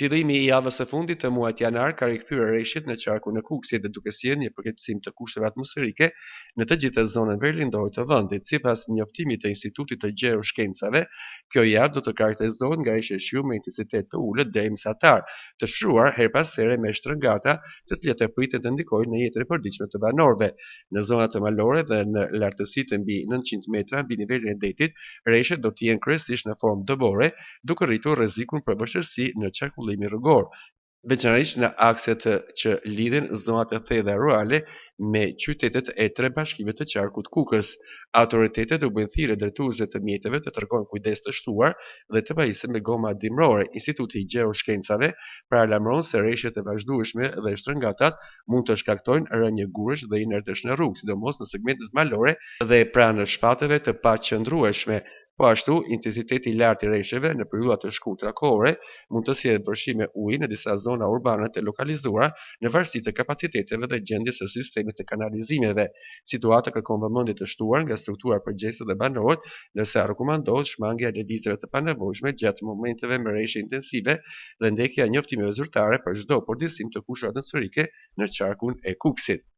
Fillimi i javës së fundit të muajit janar ka rikthyer rreshtit në qarkun e Kukësit dhe duke sjellë një përkeçësim të kushteve atmosferike në të gjithë zonën verilandore të vendit. Sipas njoftimit të Institutit të Gjeoshkencave, kjo javë do të karakterizohet nga rreshtë shiu me intensitet të ulët deri mesatar, të shkruar her pas here me shtrëngata, të cilat e pritet të ndikojnë në jetën e përditshme të banorëve. Në zonat të malore dhe në lartësitë mbi 900 metra mbi nivelin e detit, rreshtet do të jenë kryesisht në formë dëbore, duke rritur rrezikun për vështirësi në qarkullimin rrugor, veçanërisht në akset që lidhin zonat e thella rurale me qytetet e 3 bashkive të qarkut Kukës. Autoritetet u bën thirrje drejtuesve të mjeteve të tregojnë kujdes të shtuar dhe të pajisen me goma dimrore. Instituti i Gjeoshkencave paralajmëron se rreshtet e vazhdueshme dhe shtrëngatat mund të shkaktojnë rënje gurësh dhe inertësh në rrugë, sidomos në segmentet malore dhe pranë shpatëve të paqëndrueshme. Po ashtu, intensiteti i lartë i rreshjeve në periudha të shkurtra kohore mund të sjellë vërshime uji në disa zona urbane të lokalizuara në varësi të kapaciteteve dhe gjendjes së sistemit të kanalizimeve. Situata kërkon vëmendje të shtuar nga struktura përgjegjëse dhe banorët, ndërsa rekomandohet shmangja e lëvizjeve të panevojshme gjatë momenteve me rreshje intensive dhe ndekja e njoftimeve zyrtare për çdo përmirësim të kushteve atmosferike në qarkun e Kukësit.